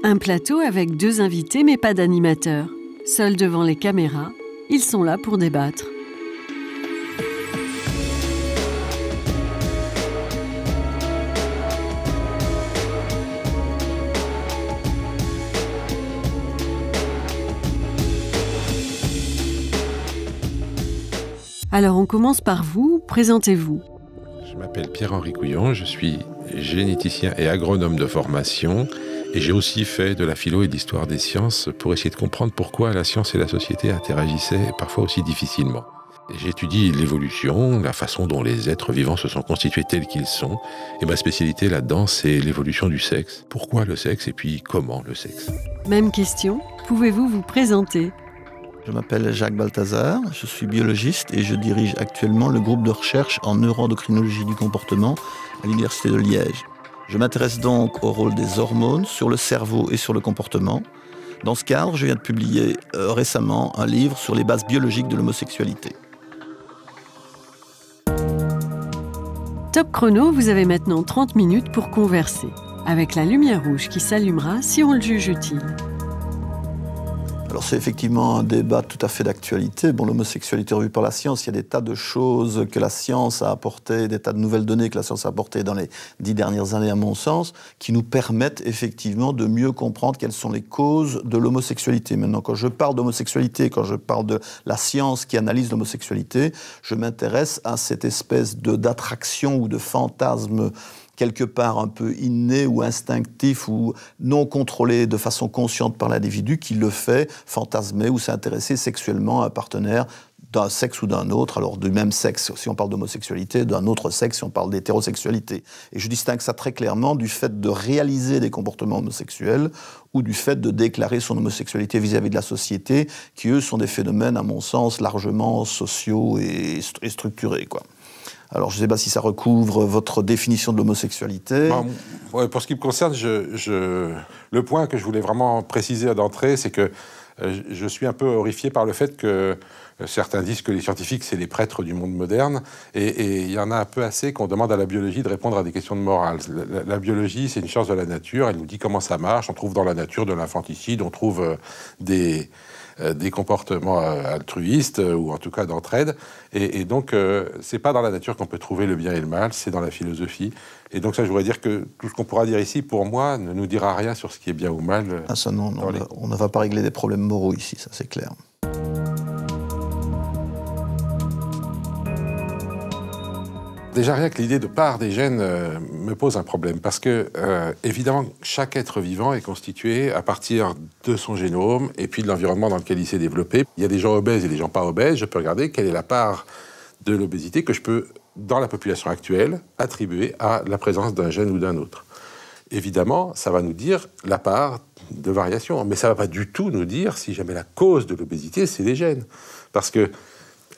Un plateau avec 2 invités mais pas d'animateur. Seuls devant les caméras, ils sont là pour débattre. Alors on commence par vous, présentez-vous. Je m'appelle Pierre-Henri Couillon, je suis généticien et agronome de formation et j'ai aussi fait de la philo et de l'histoire des sciences pour essayer de comprendre pourquoi la science et la société interagissaient parfois aussi difficilement. J'étudie l'évolution, la façon dont les êtres vivants se sont constitués tels qu'ils sont et ma spécialité là-dedans c'est l'évolution du sexe. Pourquoi le sexe et puis comment le sexe? Même question, pouvez-vous vous présenter? Je m'appelle Jacques Balthazar, je suis biologiste et je dirige actuellement le groupe de recherche en neuroendocrinologie du comportement à l'Université de Liège. Je m'intéresse donc au rôle des hormones sur le cerveau et sur le comportement. Dans ce cadre, je viens de publier récemment un livre sur les bases biologiques de l'homosexualité. Top chrono, vous avez maintenant 30 minutes pour converser, avec la lumière rouge qui s'allumera si on le juge utile. Alors c'est effectivement un débat tout à fait d'actualité. Bon, l'homosexualité revue par la science, il y a des tas de choses que la science a apportées, des tas de nouvelles données que la science a apportées dans les 10 dernières années, à mon sens, qui nous permettent effectivement de mieux comprendre quelles sont les causes de l'homosexualité. Maintenant, quand je parle d'homosexualité, quand je parle de la science qui analyse l'homosexualité, je m'intéresse à cette espèce d'attraction ou de fantasme quelque part un peu inné ou instinctif ou non contrôlé de façon consciente par l'individu qui le fait fantasmer ou s'intéresser sexuellement à un partenaire d'un sexe ou d'un autre, alors du même sexe si on parle d'homosexualité, d'un autre sexe si on parle d'hétérosexualité. Et je distingue ça très clairement du fait de réaliser des comportements homosexuels ou du fait de déclarer son homosexualité vis-à-vis de la société, qui eux sont des phénomènes, à mon sens, largement sociaux et structurés, quoi. Alors, je ne sais pas si ça recouvre votre définition de l'homosexualité. Ouais, pour ce qui me concerne, le point que je voulais vraiment préciser d'entrée, c'est que je suis un peu horrifié par le fait que certains disent que les scientifiques, c'est les prêtres du monde moderne, et il y en a un peu assez qu'on demande à la biologie de répondre à des questions de morale. La biologie, c'est une science de la nature, elle nous dit comment ça marche, on trouve dans la nature de l'infanticide, on trouve des comportements altruistes ou en tout cas d'entraide, et donc c'est pas dans la nature qu'on peut trouver le bien et le mal, c'est dans la philosophie. Et donc ça, je voudrais dire que tout ce qu'on pourra dire ici, pour moi, ne nous dira rien sur ce qui est bien ou mal. Ah ça non, on ne va pas régler des problèmes moraux ici, ça c'est clair. Déjà, rien que l'idée de part des gènes me pose un problème, parce que, évidemment, chaque être vivant est constitué à partir de son génome et puis de l'environnement dans lequel il s'est développé. Il y a des gens obèses et des gens pas obèses. Je peux regarder quelle est la part de l'obésité que je peux, dans la population actuelle, attribuer à la présence d'un gène ou d'un autre. Évidemment, ça va nous dire la part de variation, mais ça ne va pas du tout nous dire si jamais la cause de l'obésité, c'est les gènes. Parce que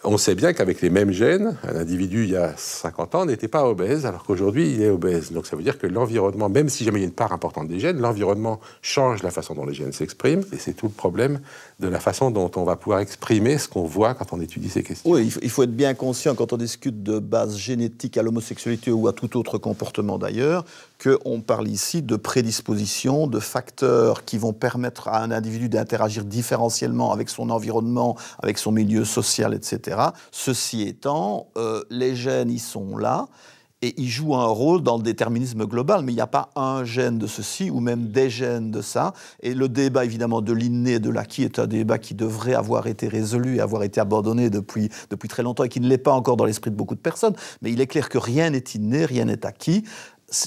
on sait bien qu'avec les mêmes gènes, un individu il y a 50 ans n'était pas obèse, alors qu'aujourd'hui il est obèse. Donc ça veut dire que l'environnement, même si jamais il y a une part importante des gènes, l'environnement change la façon dont les gènes s'expriment, et c'est tout le problème de la façon dont on va pouvoir exprimer ce qu'on voit quand on étudie ces questions. Oui, il faut être bien conscient quand on discute de base génétique à l'homosexualité ou à tout autre comportement d'ailleurs, qu'on parle ici de prédisposition, de facteurs qui vont permettre à un individu d'interagir différentiellement avec son environnement, avec son milieu social, etc. Ceci étant, les gènes, ils sont là et ils jouent un rôle dans le déterminisme global, mais il n'y a pas un gène de ceci ou même des gènes de ça. Et le débat, évidemment, de l'inné et de l'acquis est un débat qui devrait avoir été résolu et avoir été abandonné depuis très longtemps et qui ne l'est pas encore dans l'esprit de beaucoup de personnes. Mais il est clair que rien n'est inné, rien n'est acquis.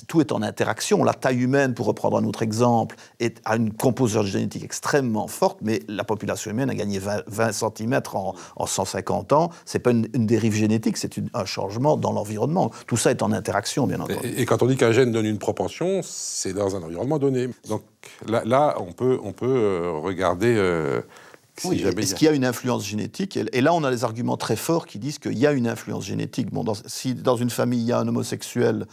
Tout est en interaction. La taille humaine, pour reprendre un autre exemple, a une composante génétique extrêmement forte, mais la population humaine a gagné 20 cm en 150 ans. Ce n'est pas une dérive génétique, c'est un changement dans l'environnement. Tout ça est en interaction, bien entendu. Et quand on dit qu'un gène donne une proportion, c'est dans un environnement donné. Donc là on peut regarder... Oui, est-ce qu'il y a une influence génétique? Et là, on a des arguments très forts qui disent qu'il y a une influence génétique. Bon, si dans une famille, il y a un homosexuel,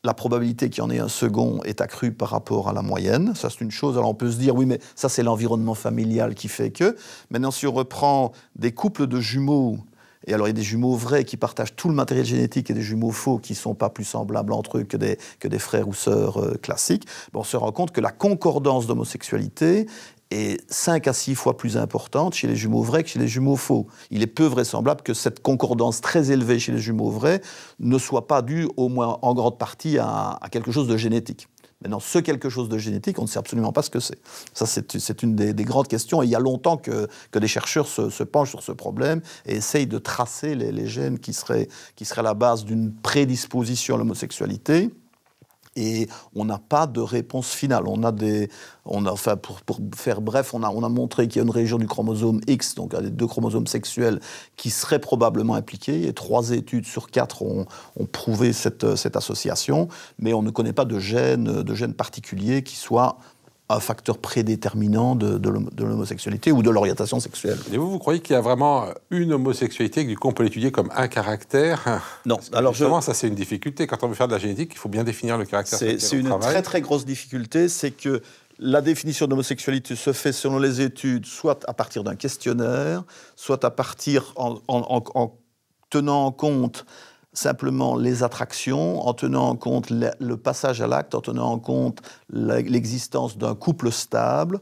la probabilité qu'il y en ait un second est accrue par rapport à la moyenne. Ça, c'est une chose. Alors, on peut se dire, oui, mais ça, c'est l'environnement familial qui fait que. Maintenant, si on reprend des couples de jumeaux Et alors, il y a des jumeaux vrais qui partagent tout le matériel génétique et des jumeaux faux qui ne sont pas plus semblables entre eux que des frères ou sœurs classiques. On se rend compte que la concordance d'homosexualité est 5 à 6 fois plus importante chez les jumeaux vrais que chez les jumeaux faux. Il est peu vraisemblable que cette concordance très élevée chez les jumeaux vrais ne soit pas due, au moins en grande partie, à quelque chose de génétique. Maintenant, ce quelque chose de génétique, on ne sait absolument pas ce que c'est. Ça, c'est une des grandes questions. Et il y a longtemps que des chercheurs se penchent sur ce problème et essayent de tracer les gènes qui seraient à la base d'une prédisposition à l'homosexualité. Et on n'a pas de réponse finale. Pour faire bref, on a montré qu'il y a une région du chromosome X, donc les 2 chromosomes sexuels, qui seraient probablement impliqués. Et 3 études sur 4 ont prouvé cette association, mais on ne connaît pas de gène particulier qui soit un facteur prédéterminant de l'homosexualité ou de l'orientation sexuelle. Et vous croyez qu'il y a vraiment une homosexualité que du coup on peut l'étudier comme un caractère? Non. Alors justement, ça c'est une difficulté. Quand on veut faire de la génétique, il faut bien définir le caractère. C'est une très très grosse difficulté, c'est que la définition d'homosexualité se fait selon les études, soit à partir d'un questionnaire, soit à partir en tenant en compte simplement les attractions, en tenant en compte le passage à l'acte, en tenant en compte l'existence d'un couple stable,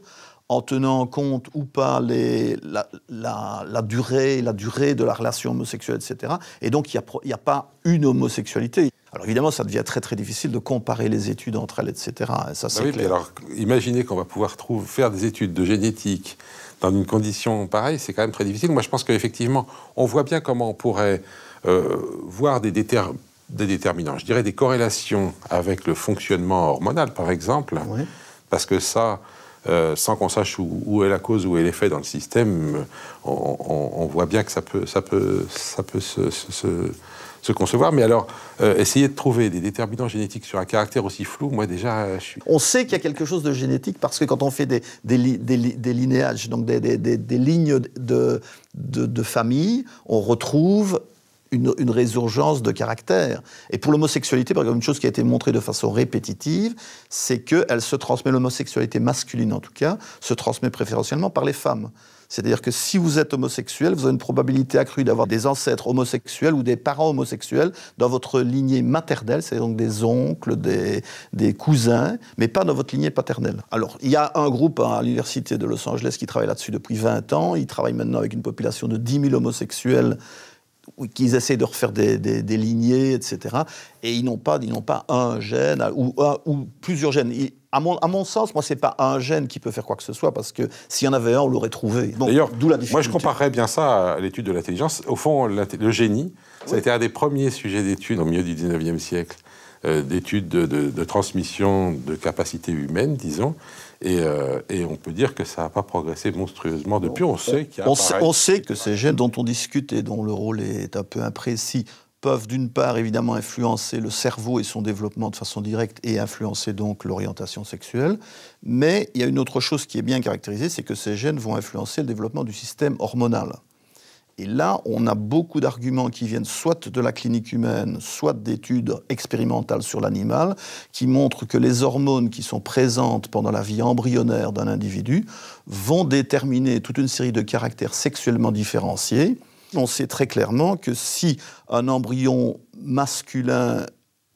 en tenant en compte ou pas la durée de la relation homosexuelle, etc. Et donc, il n'y a pas une homosexualité. Alors évidemment, ça devient très très difficile de comparer les études entre elles, etc. Et ça, c'est clair. Alors, imaginez qu'on va pouvoir faire des études de génétique dans une condition pareille, c'est quand même très difficile. Moi, je pense qu'effectivement, on voit bien comment on pourrait voir des déterminants, je dirais des corrélations avec le fonctionnement hormonal, par exemple, oui. Parce que ça, sans qu'on sache où est la cause, où est l'effet dans le système, on voit bien que ça peut se concevoir. Mais alors, essayer de trouver des déterminants génétiques sur un caractère aussi flou, moi déjà, je suis... On sait qu'il y a quelque chose de génétique parce que quand on fait des linéages, donc des lignes de famille, on retrouve une résurgence de caractère. Et pour l'homosexualité, par exemple, une chose qui a été montrée de façon répétitive, c'est qu'elle se transmet, l'homosexualité masculine en tout cas, se transmet préférentiellement par les femmes. C'est-à-dire que si vous êtes homosexuel, vous avez une probabilité accrue d'avoir des ancêtres homosexuels ou des parents homosexuels dans votre lignée maternelle, c'est-à-dire donc des oncles, des cousins, mais pas dans votre lignée paternelle. Alors, il y a un groupe à l'université de Los Angeles qui travaille là-dessus depuis 20 ans. Ils travaillent maintenant avec une population de 10 000 homosexuels qu'ils essaient de refaire des lignées, etc. Et ils n'ont pas un gène ou plusieurs gènes. À mon sens, moi, c'est pas un gène qui peut faire quoi que ce soit, parce que s'il y en avait un, on l'aurait trouvé. D'ailleurs, moi, je comparerais bien ça à l'étude de l'intelligence. Au fond, le génie, ça a été un des premiers sujets d'études au milieu du 19e siècle, d'études de transmission de capacités humaines, disons. Et on peut dire que ça n'a pas progressé monstrueusement depuis. On sait que ces gènes dont on discute et dont le rôle est un peu imprécis peuvent d'une part évidemment influencer le cerveau et son développement de façon directe et influencer donc l'orientation sexuelle. Mais il y a une autre chose qui est bien caractérisée, c'est que ces gènes vont influencer le développement du système hormonal. Et là, on a beaucoup d'arguments qui viennent soit de la clinique humaine, soit d'études expérimentales sur l'animal, qui montrent que les hormones qui sont présentes pendant la vie embryonnaire d'un individu vont déterminer toute une série de caractères sexuellement différenciés. On sait très clairement que si un embryon masculin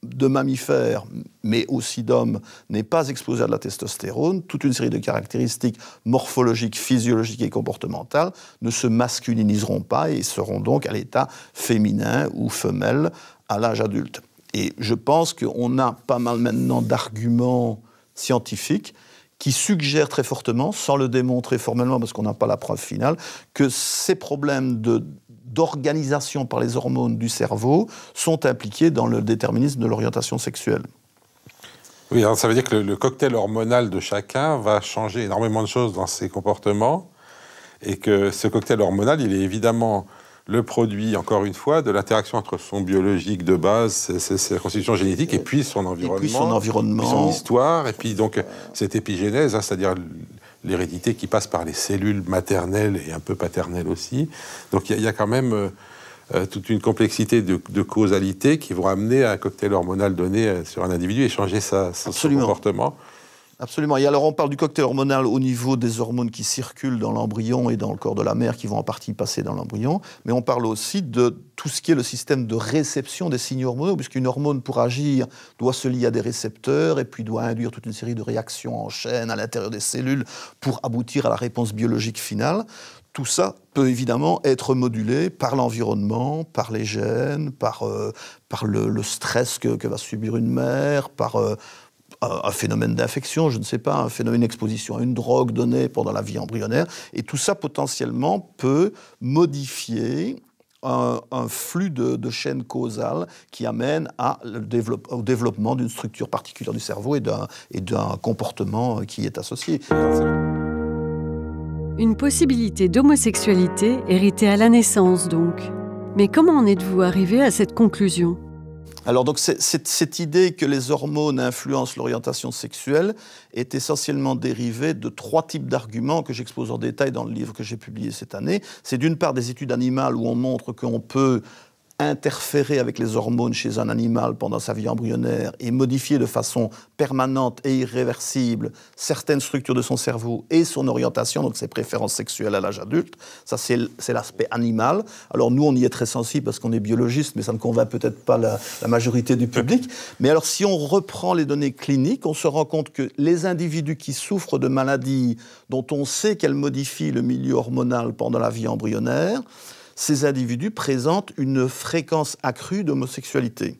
de mammifères, mais aussi d'hommes, n'est pas exposé à de la testostérone, toute une série de caractéristiques morphologiques, physiologiques et comportementales ne se masculiniseront pas et seront donc à l'état féminin ou femelle à l'âge adulte. Et je pense qu'on a pas mal maintenant d'arguments scientifiques qui suggèrent très fortement, sans le démontrer formellement parce qu'on n'a pas la preuve finale, que ces problèmes d'organisation par les hormones du cerveau sont impliqués dans le déterminisme de l'orientation sexuelle. Oui, alors ça veut dire que le cocktail hormonal de chacun va changer énormément de choses dans ses comportements et que ce cocktail hormonal, il est évidemment le produit, encore une fois, de l'interaction entre son biologique de base, sa constitution génétique, et puis son environnement, puis son histoire, et puis donc cette épigénèse, hein, c'est-à-dire l'hérédité qui passe par les cellules maternelles et un peu paternelles aussi. Donc il y a quand même toute une complexité de causalité qui vont amener à un cocktail hormonal donné sur un individu et changer son comportement. Absolument. Et alors on parle du cocktail hormonal au niveau des hormones qui circulent dans l'embryon et dans le corps de la mère, qui vont en partie passer dans l'embryon, mais on parle aussi de tout ce qui est le système de réception des signaux hormonaux, puisqu'une hormone, pour agir, doit se lier à des récepteurs et puis doit induire toute une série de réactions en chaîne à l'intérieur des cellules pour aboutir à la réponse biologique finale. Tout ça peut évidemment être modulé par l'environnement, par les gènes, par le stress que va subir une mère, par un phénomène d'infection, je ne sais pas, un phénomène d'exposition à une drogue donnée pendant la vie embryonnaire. Et tout ça, potentiellement, peut modifier un flux de chaînes causales qui amène au développement d'une structure particulière du cerveau et d'un comportement qui est associé. Une possibilité d'homosexualité héritée à la naissance, donc. Mais comment en êtes-vous arrivé à cette conclusion ? Alors donc cette idée que les hormones influencent l'orientation sexuelle est essentiellement dérivée de 3 types d'arguments que j'expose en détail dans le livre que j'ai publié cette année. C'est d'une part des études animales où on montre qu'on peut interférer avec les hormones chez un animal pendant sa vie embryonnaire et modifier de façon permanente et irréversible certaines structures de son cerveau et son orientation, donc ses préférences sexuelles à l'âge adulte. Ça, c'est l'aspect animal. Alors nous, on y est très sensible parce qu'on est biologiste, mais ça ne convainc peut-être pas la majorité du public. Mais alors, si on reprend les données cliniques, on se rend compte que les individus qui souffrent de maladies dont on sait qu'elles modifient le milieu hormonal pendant la vie embryonnaire, ces individus présentent une fréquence accrue d'homosexualité.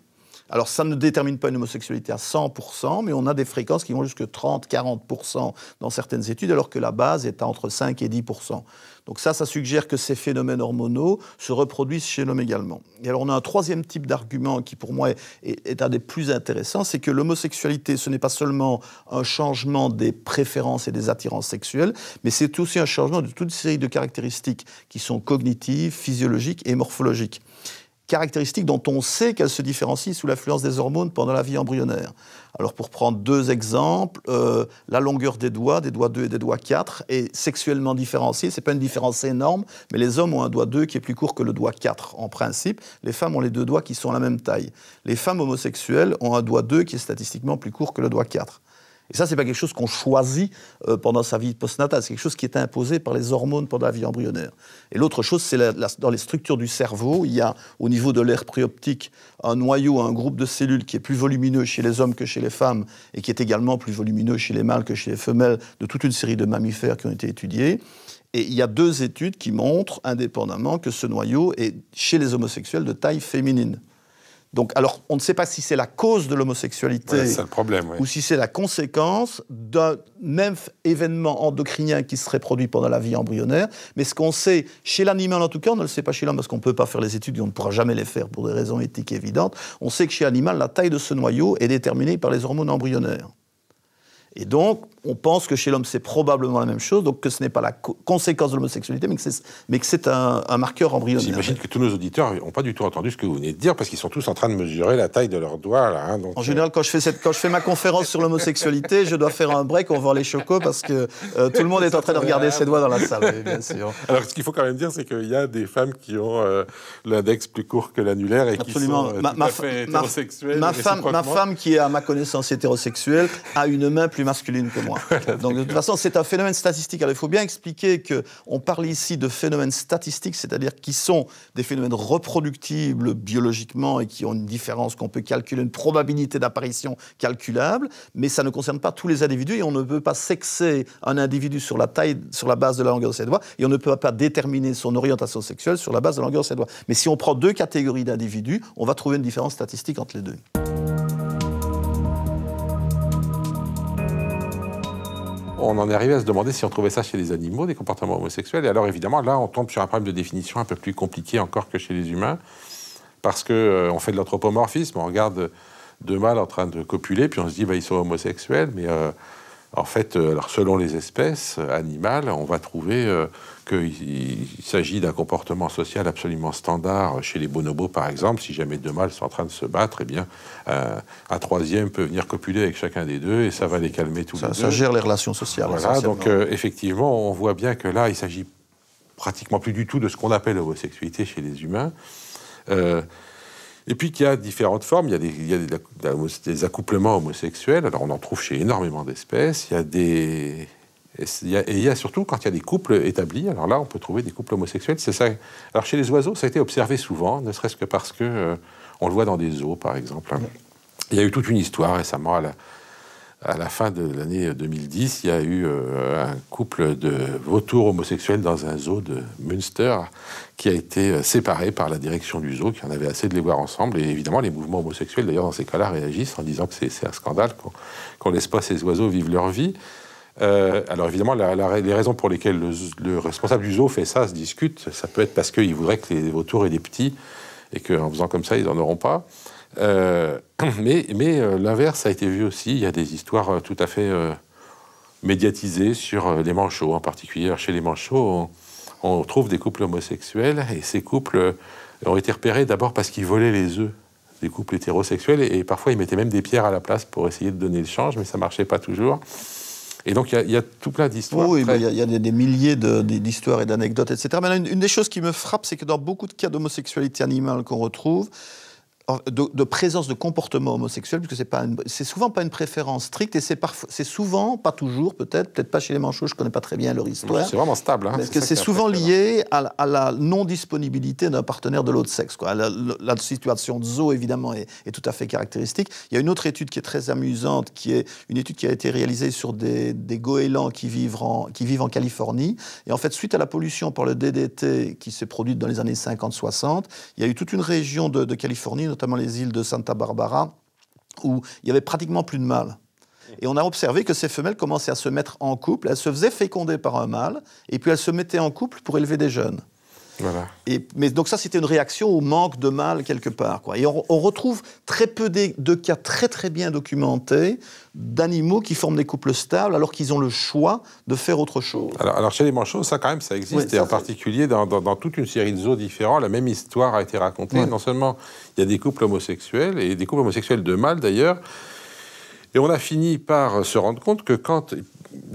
Alors, ça ne détermine pas une homosexualité à 100%, mais on a des fréquences qui vont jusqu'à 30-40% dans certaines études, alors que la base est à entre 5 et 10%. Donc ça suggère que ces phénomènes hormonaux se reproduisent chez l'homme également. Et alors, on a un 3e type d'argument qui, pour moi, est un des plus intéressants, c'est que l'homosexualité, ce n'est pas seulement un changement des préférences et des attirances sexuelles, mais c'est aussi un changement de toute une série de caractéristiques qui sont cognitives, physiologiques et morphologiques. Caractéristiques dont on sait qu'elles se différencient sous l'influence des hormones pendant la vie embryonnaire. Alors pour prendre 2 exemples, la longueur des doigts 2 et des doigts 4 est sexuellement différenciée. Ce n'est pas une différence énorme, mais les hommes ont un doigt 2 qui est plus court que le doigt 4 en principe. Les femmes ont les 2 doigts qui sont à la même taille. Les femmes homosexuelles ont un doigt 2 qui est statistiquement plus court que le doigt 4. Et ça, ce n'est pas quelque chose qu'on choisit pendant sa vie postnatale, c'est quelque chose qui est imposé par les hormones pendant la vie embryonnaire. Et l'autre chose, c'est dans les structures du cerveau, il y a au niveau de l'aire préoptique un noyau, un groupe de cellules qui est plus volumineux chez les hommes que chez les femmes et qui est également plus volumineux chez les mâles que chez les femelles de toute une série de mammifères qui ont été étudiés. Et il y a 2 études qui montrent indépendamment que ce noyau est chez les homosexuels de taille féminine. Donc, alors, on ne sait pas si c'est la cause de l'homosexualité c'est le problème, ou si c'est la conséquence d'un même événement endocrinien qui serait produit pendant la vie embryonnaire. Mais ce qu'on sait chez l'animal, en tout cas, on ne le sait pas chez l'homme parce qu'on ne peut pas faire les études et on ne pourra jamais les faire pour des raisons éthiques évidentes. On sait que chez l'animal, la taille de ce noyau est déterminée par les hormones embryonnaires. Et donc, on pense que chez l'homme, c'est probablement la même chose, donc que ce n'est pas la conséquence de l'homosexualité, mais que c'est un marqueur embryonnaire. J'imagine que tous nos auditeurs n'ont pas du tout entendu ce que vous venez de dire, parce qu'ils sont tous en train de mesurer la taille de leurs doigts. Là, hein, donc, en général, quand je fais ma conférence sur l'homosexualité, je dois faire un break, on vend les chocos, parce que tout le monde est en train de regarder ses doigts dans la salle, oui, bien sûr. Alors, ce qu'il faut quand même dire, c'est qu'il y a des femmes qui ont l'index plus court que l'annulaire et absolument. qui sont tout à fait hétérosexuelles. Ma femme, qui est à ma connaissance hétérosexuelle, a une main plus masculine que moi. Donc, de toute façon, c'est un phénomène statistique. Alors, il faut bien expliquer qu'on parle ici de phénomènes statistiques, c'est-à-dire qui sont des phénomènes reproductibles biologiquement et qui ont une différence qu'on peut calculer, une probabilité d'apparition calculable, mais ça ne concerne pas tous les individus et on ne peut pas sexer un individu sur la base de la longueur de ses doigts et on ne peut pas déterminer son orientation sexuelle sur la base de la longueur de ses doigts. Mais si on prend 2 catégories d'individus, on va trouver une différence statistique entre les 2. On en est arrivé à se demander si on trouvait ça chez les animaux, des comportements homosexuels. Et alors, évidemment, là, on tombe sur un problème de définition un peu plus compliqué encore que chez les humains, parce qu'on fait de l'anthropomorphisme, on regarde 2 mâles en train de copuler, puis on se dit, ils sont homosexuels, mais en fait, alors, selon les espèces animales, on va trouver qu'il s'agit d'un comportement social absolument standard. Chez les bonobos, par exemple, si jamais 2 mâles sont en train de se battre, eh bien, un 3e peut venir copuler avec chacun des 2 et ça va les calmer tous les 2. Ça gère les relations sociales. Voilà, donc effectivement, on voit bien que là, il s'agit pratiquement plus du tout de ce qu'on appelle l'homosexualité chez les humains. Et puis qu'il y a différentes formes. Il y a des accouplements homosexuels. Alors on en trouve chez énormément d'espèces. Il y a surtout quand il y a des couples établis. Alors là, on peut trouver des couples homosexuels. C'est ça. Alors chez les oiseaux, ça a été observé souvent, ne serait-ce que parce que on le voit dans des zoos, par exemple. Il y a eu toute une histoire récemment à la fin de l'année 2010, il y a eu un couple de vautours homosexuels dans un zoo de Münster qui a été séparé par la direction du zoo, qui en avait assez de les voir ensemble. Et évidemment, les mouvements homosexuels, d'ailleurs, dans ces cas-là, réagissent en disant que c'est un scandale, qu'on ne laisse pas ces oiseaux vivre leur vie. Alors évidemment, les raisons pour lesquelles le responsable du zoo fait ça se discutent. Ça peut être parce qu'il voudrait que les vautours aient des petits et qu'en faisant comme ça, ils n'en auront pas. Mais l'inverse a été vu aussi. Il y a des histoires tout à fait médiatisées sur les manchots, en particulier. Chez les manchots, on trouve des couples homosexuels, et ces couples ont été repérés d'abord parce qu'ils volaient les œufs des couples hétérosexuels, et parfois ils mettaient même des pierres à la place pour essayer de donner le change, mais ça ne marchait pas toujours. Et donc il y a tout plein d'histoires. Oui, il y a des milliers d'histoires et d'anecdotes, etc. Mais une des choses qui me frappe, c'est que dans beaucoup de cas d'homosexualité animale qu'on retrouve, de présence de comportement homosexuel, puisque c'est souvent pas une préférence stricte, et c'est souvent, pas toujours peut-être pas chez les manchots, je connais pas très bien leur histoire. C'est vraiment stable. Hein, parce que c'est souvent lié à la non-disponibilité d'un partenaire de l'autre sexe. La situation de zoo, évidemment, est tout à fait caractéristique. Il y a une autre étude qui est très amusante, qui est une étude qui a été réalisée sur des goélands qui vivent en Californie. Et en fait, suite à la pollution par le DDT qui s'est produite dans les années 50-60, il y a eu toute une région de Californie, notamment les îles de Santa Barbara, où il n'y avait pratiquement plus de mâles. Et on a observé que ces femelles commençaient à se mettre en couple, elles se faisaient féconder par un mâle, et puis elles se mettaient en couple pour élever des jeunes. Voilà. Mais donc ça, c'était une réaction au manque de mâles quelque part. Et on retrouve très peu de cas très très bien documentés d'animaux qui forment des couples stables alors qu'ils ont le choix de faire autre chose. Alors chez les manchots, ça quand même, ça existe. Oui, et en particulier dans toute une série de zoos différents, la même histoire a été racontée. Ouais. Non seulement il y a des couples homosexuels, et des couples homosexuels de mâles d'ailleurs, et on a fini par se rendre compte que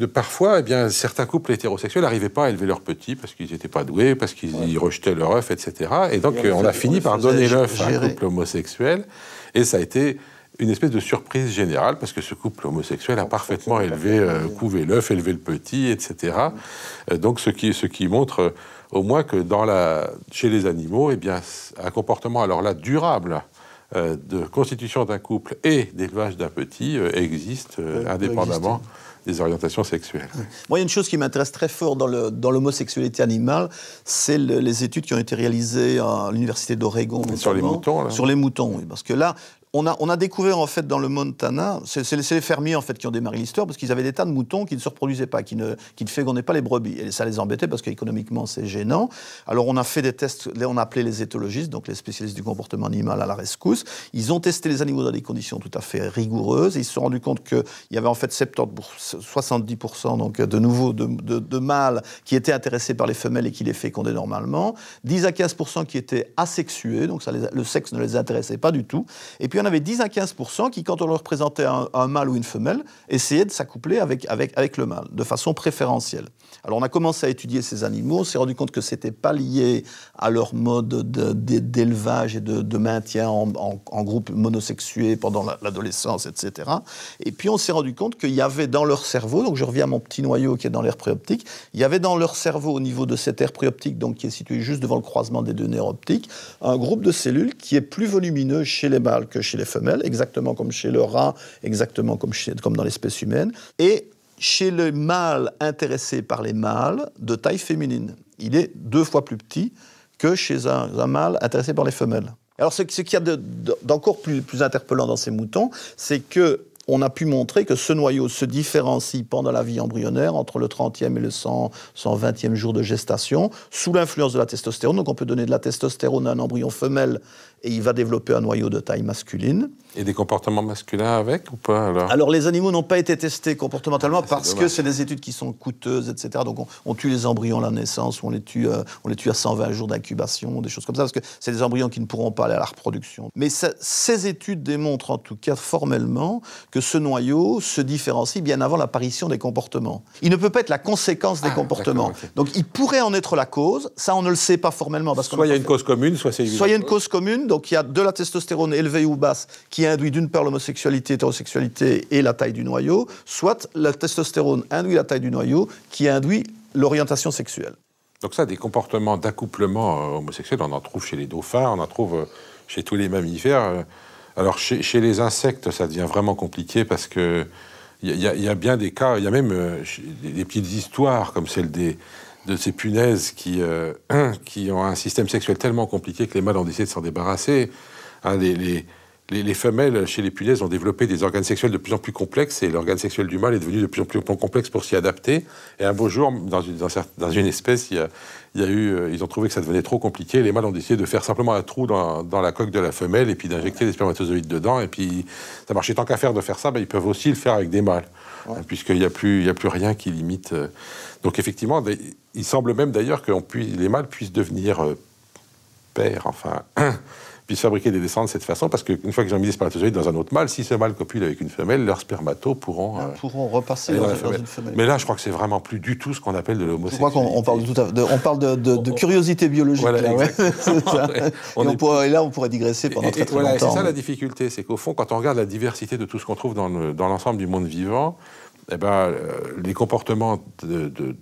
parfois, certains couples hétérosexuels n'arrivaient pas à élever leurs petits parce qu'ils n'étaient pas doués, parce qu'ils rejetaient leur œuf, etc. Et donc, on a fini par donner l'œuf à un couple homosexuel. Et ça a été une espèce de surprise générale, parce que ce couple homosexuel a parfaitement couvé l'œuf, élevé le petit, etc. Donc, ce qui montre au moins que chez les animaux, un comportement alors là durable de constitution d'un couple et d'élevage d'un petit existe indépendamment des orientations sexuelles. Moi, il y a une chose qui m'intéresse très fort dans l'homosexualité animale, c'est les études qui ont été réalisées à l'Université d'Oregon. Sur les moutons, là. Sur les moutons, oui. Parce que là, on a découvert, en fait, dans le Montana, c'est les fermiers, en fait, qui ont démarré l'histoire, parce qu'ils avaient des tas de moutons qui ne se reproduisaient pas, qui ne fécondaient pas les brebis. Et ça les embêtait, parce qu'économiquement, c'est gênant. Alors, on a fait des tests, on a appelé les éthologistes, donc les spécialistes du comportement animal à la rescousse. Ils ont testé les animaux dans des conditions tout à fait rigoureuses, et ils se sont rendus compte qu'il y avait, en fait, 70% donc, de nouveau de mâles qui étaient intéressés par les femelles et qui les fécondaient normalement, 10 à 15% qui étaient asexués, donc le sexe ne les intéressait pas du tout, et puis on avait 10 à 15% qui, quand on leur présentait un mâle ou une femelle, essayaient de s'accoupler avec le mâle, de façon préférentielle. Alors on a commencé à étudier ces animaux, on s'est rendu compte que ce n'était pas lié à leur mode d'élevage et de maintien en groupe monosexué pendant l'adolescence, etc. Et puis on s'est rendu compte qu'il y avait dans leur cerveau, donc je reviens à mon petit noyau qui est dans l'aire préoptique, il y avait dans leur cerveau, au niveau de cette aire préoptique, donc qui est située juste devant le croisement des deux nerfs optiques, un groupe de cellules qui est plus volumineux chez les mâles que chez les femelles, exactement comme chez le rat, exactement comme dans l'espèce humaine, et chez le mâle intéressé par les mâles de taille féminine. Il est 2 fois plus petit que chez un mâle intéressé par les femelles. Alors ce qu'il y a d'encore plus interpellant dans ces moutons, c'est que on a pu montrer que ce noyau se différencie pendant la vie embryonnaire entre le 30e et le 120e jour de gestation, sous l'influence de la testostérone. Donc on peut donner de la testostérone à un embryon femelle et il va développer un noyau de taille masculine. Et des comportements masculins avec ou pas alors les animaux n'ont pas été testés comportementalement parce que c'est des études qui sont coûteuses, etc. Donc on tue les embryons à la naissance, ou on les tue à 120 jours d'incubation, des choses comme ça, parce que c'est des embryons qui ne pourront pas aller à la reproduction. Mais ces études démontrent en tout cas formellement que ce noyau se différencie bien avant l'apparition des comportements. Il ne peut pas être la conséquence des comportements. Okay. Donc il pourrait en être la cause, ça on ne le sait pas formellement. Parce soit il y a une cause commune, soit c'est évident. Soit il y a une cause commune, donc il y a de la testostérone élevée ou basse qui induit d'une part l'homosexualité, l'hétérosexualité et la taille du noyau, soit la testostérone induit la taille du noyau qui induit l'orientation sexuelle. Donc ça, des comportements d'accouplement homosexuel, on en trouve chez les dauphins, on en trouve chez tous les mammifères. Alors chez les insectes, ça devient vraiment compliqué parce que il y a bien des cas, il y a même des petites histoires comme celle de ces punaises qui ont un système sexuel tellement compliqué que les mâles ont décidé de s'en débarrasser. Hein, les femelles, chez les punaises, ont développé des organes sexuels de plus en plus complexes et l'organe sexuel du mâle est devenu de plus en plus complexe pour s'y adapter. Et un beau jour, dans une espèce, ils ont trouvé que ça devenait trop compliqué. Les mâles ont décidé de faire simplement un trou dans la coque de la femelle et puis d'injecter des spermatozoïdes dedans. Et puis, ça marchait. Tant qu'à faire de faire ça, ils peuvent aussi le faire avec des mâles, puisqu'il n'y a plus rien qui limite. Donc, effectivement, il semble même d'ailleurs que les mâles puissent devenir pères, enfin... puissent fabriquer des descendants de cette façon, parce qu'une fois qu'ils ont mis des spermatozoïdes dans un autre mâle, si ce mâle copule avec une femelle, leurs spermatos pourront repasser dans une femelle. Mais là, je crois que c'est vraiment plus du tout ce qu'on appelle de l'homosexualité. Je crois qu'on parle de curiosité biologique. Voilà, là, ouais. Et là, on pourrait digresser pendant très longtemps. C'est ça la difficulté, c'est qu'au fond, quand on regarde la diversité de tout ce qu'on trouve dans l'ensemble du monde vivant, les comportements de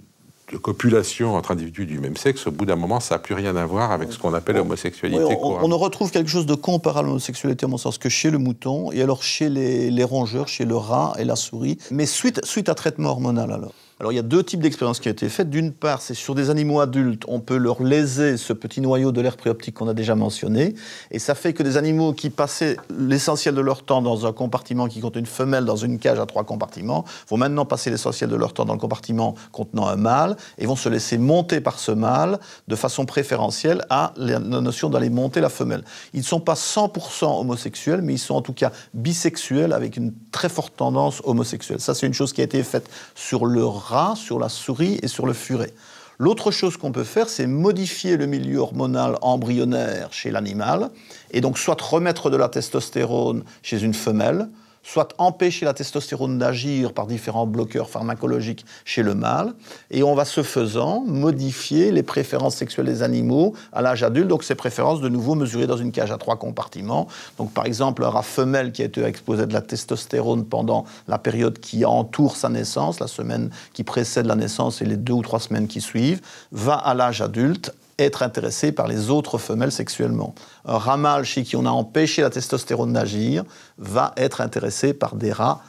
copulation entre individus du même sexe, au bout d'un moment, ça n'a plus rien à voir avec ce qu'on appelle l'homosexualité. Oui, on ne retrouve quelque chose de comparable à l'homosexualité, à mon sens, que chez le mouton, et alors chez les rongeurs, chez le rat et la souris, mais suite à traitement hormonal alors. Alors, il y a deux types d'expériences qui ont été faites. D'une part, c'est sur des animaux adultes, on peut leur léser ce petit noyau de l'aire préoptique qu'on a déjà mentionné, et ça fait que des animaux qui passaient l'essentiel de leur temps dans un compartiment qui contient une femelle dans une cage à 3 compartiments, vont maintenant passer l'essentiel de leur temps dans le compartiment contenant un mâle, et vont se laisser monter par ce mâle de façon préférentielle à la notion d'aller monter la femelle. Ils ne sont pas 100% homosexuels, mais ils sont en tout cas bisexuels avec une très forte tendance homosexuelle. Ça, c'est une chose qui a été faite sur le rat, sur la souris et sur le furet. L'autre chose qu'on peut faire, c'est modifier le milieu hormonal embryonnaire chez l'animal, et donc soit remettre de la testostérone chez une femelle, soit empêcher la testostérone d'agir par différents bloqueurs pharmacologiques chez le mâle, et on va, ce faisant, modifier les préférences sexuelles des animaux à l'âge adulte, donc ces préférences de nouveau mesurées dans une cage à 3 compartiments. Donc par exemple, un rat femelle qui a été exposé de la testostérone pendant la période qui entoure sa naissance, la semaine qui précède la naissance et les 2 ou 3 semaines qui suivent, va à l'âge adulte être intéressé par les autres femelles sexuellement. Un rat mâle chez qui on a empêché la testostérone d'agir va être intéressé par des rats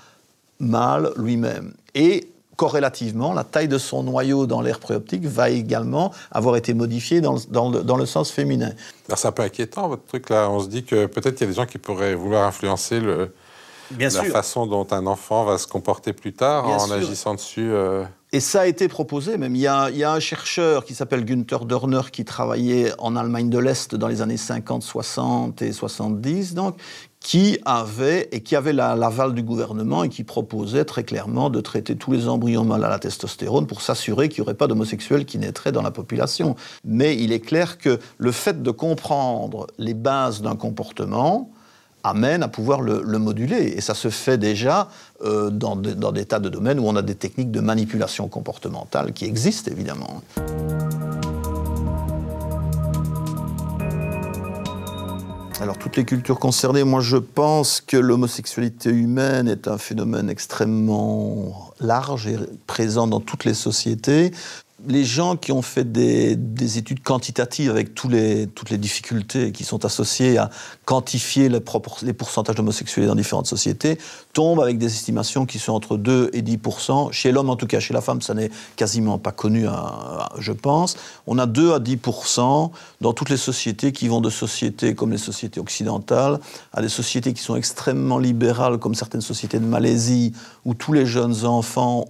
mâles lui-même. Et corrélativement, la taille de son noyau dans l'aire préoptique va également avoir été modifiée dans le sens féminin. Alors c'est un peu inquiétant votre truc là, on se dit que peut-être qu'il y a des gens qui pourraient vouloir influencer la façon dont un enfant va se comporter plus tard en agissant dessus. Et ça a été proposé, même. Il y a un chercheur qui s'appelle Günther Dörner qui travaillait en Allemagne de l'Est dans les années 50, 60 et 70, donc, qui avait l'aval du gouvernement et qui proposait très clairement de traiter tous les embryons mâles à la testostérone pour s'assurer qu'il n'y aurait pas d'homosexuels qui naîtraient dans la population. Mais il est clair que le fait de comprendre les bases d'un comportement amène à pouvoir le moduler. Et ça se fait déjà dans des tas de domaines où on a des techniques de manipulation comportementale qui existent, évidemment. Alors, toutes les cultures concernées, moi je pense que l'homosexualité humaine est un phénomène extrêmement large et présent dans toutes les sociétés. Les gens qui ont fait des études quantitatives avec toutes les difficultés qui sont associées à quantifier les pourcentages d'homosexuels dans différentes sociétés tombent avec des estimations qui sont entre 2 et 10%. Chez l'homme, en tout cas, chez la femme, ça n'est quasiment pas connu, je pense. On a 2 à 10% dans toutes les sociétés qui vont de sociétés comme les sociétés occidentales à des sociétés qui sont extrêmement libérales, comme certaines sociétés de Malaisie, où tous les jeunes enfants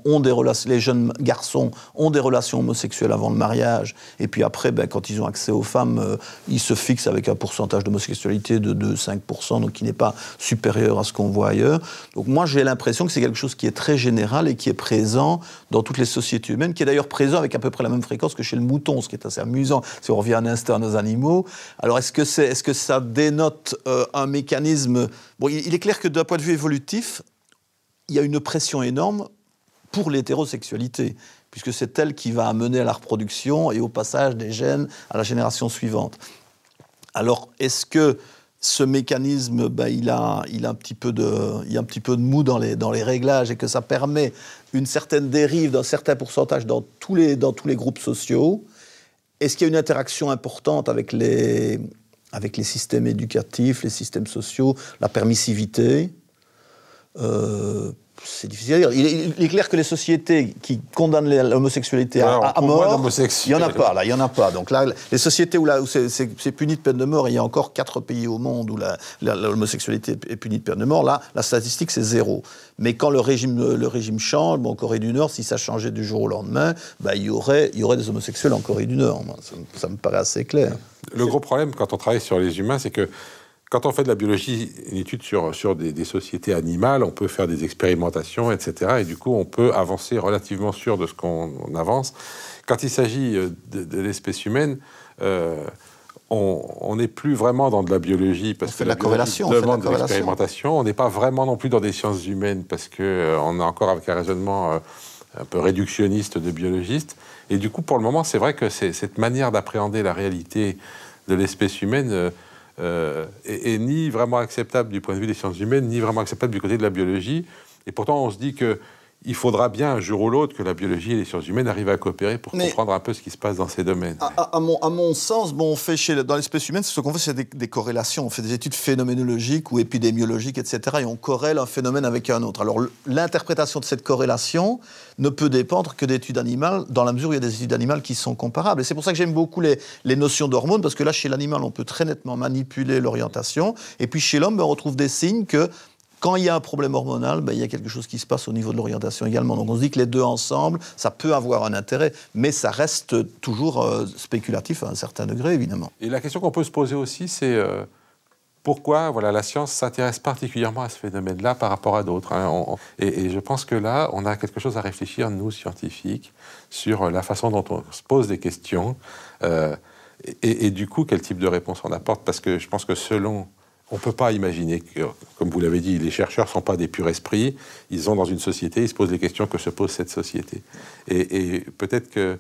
les jeunes garçons ont des relations homosexuels avant le mariage, et puis après, quand ils ont accès aux femmes, ils se fixent avec un pourcentage d'homosexualité de 2-5%, donc qui n'est pas supérieur à ce qu'on voit ailleurs. Donc moi, j'ai l'impression que c'est quelque chose qui est très général et qui est présent dans toutes les sociétés humaines, qui est d'ailleurs présent avec à peu près la même fréquence que chez le mouton, ce qui est assez amusant, si on revient un instant à nos animaux. Alors, est-ce que ça dénote un mécanisme... Bon, il est clair que d'un point de vue évolutif, il y a une pression énorme pour l'hétérosexualité, puisque c'est elle qui va amener à la reproduction et au passage des gènes à la génération suivante. Alors, est-ce que ce mécanisme, il a un petit peu de mou dans les réglages et que ça permet une certaine dérive d'un certain pourcentage dans tous les groupes sociaux? Est-ce qu'il y a une interaction importante avec les systèmes éducatifs, les systèmes sociaux, la permissivité? C'est difficile à dire. Il est clair que les sociétés qui condamnent l'homosexualité à mort, il n'y en a pas, là, il n'y en a pas. Donc là, les sociétés où c'est puni de peine de mort, il y a encore 4 pays au monde où l'homosexualité est punie de peine de mort, là, la statistique, c'est 0. Mais quand le régime change, en Corée du Nord, si ça changeait du jour au lendemain, il y aurait des homosexuels en Corée du Nord. Ça me paraît assez clair. Le gros problème, quand on travaille sur les humains, c'est que quand on fait de la biologie, une étude sur des sociétés animales, on peut faire des expérimentations, etc. Et du coup, on peut avancer relativement sûr de ce qu'on avance. Quand il s'agit de l'espèce humaine, on n'est plus vraiment dans de la biologie parce que la corrélation demande de l'expérimentation. On n'est pas vraiment non plus dans des sciences humaines parce qu'on est encore avec un raisonnement un peu réductionniste de biologistes. Et du coup, pour le moment, c'est vrai que cette manière d'appréhender la réalité de l'espèce humaine est ni vraiment acceptable du point de vue des sciences humaines, ni vraiment acceptable du côté de la biologie. Et pourtant, on se dit qu'il faudra bien, un jour ou l'autre, que la biologie et les sciences humaines arrivent à coopérer pour comprendre un peu ce qui se passe dans ces domaines. À mon sens, on fait dans l'espèce humaine, ce qu'on fait, c'est des corrélations. On fait des études phénoménologiques ou épidémiologiques, etc. Et on corrèle un phénomène avec un autre. Alors, l'interprétation de cette corrélation ne peut dépendre que d'études animales, dans la mesure où il y a des études animales qui sont comparables. Et c'est pour ça que j'aime beaucoup les notions d'hormones, parce que là, chez l'animal, on peut très nettement manipuler l'orientation. Et puis, chez l'homme, on retrouve des signes que quand il y a un problème hormonal, il y a quelque chose qui se passe au niveau de l'orientation également. Donc on se dit que les deux ensemble, ça peut avoir un intérêt, mais ça reste toujours spéculatif à un certain degré, évidemment. Et la question qu'on peut se poser aussi, c'est pourquoi la science s'intéresse particulièrement à ce phénomène-là par rapport à d'autres, hein. Et je pense que là, on a quelque chose à réfléchir, nous, scientifiques, sur la façon dont on se pose des questions et du coup, quel type de réponse on apporte. Parce que je pense que on ne peut pas imaginer que, comme vous l'avez dit, les chercheurs ne sont pas des purs esprits. Ils sont dans une société, ils se posent les questions que se pose cette société. Et peut-être que,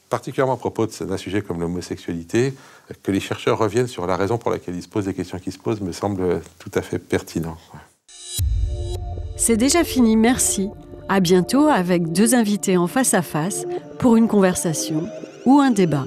particulièrement à propos d'un sujet comme l'homosexualité, que les chercheurs reviennent sur la raison pour laquelle ils se posent les questions qu'ils se posent me semble tout à fait pertinent. C'est déjà fini, merci. À bientôt avec 2 invités en face à face pour une conversation ou un débat.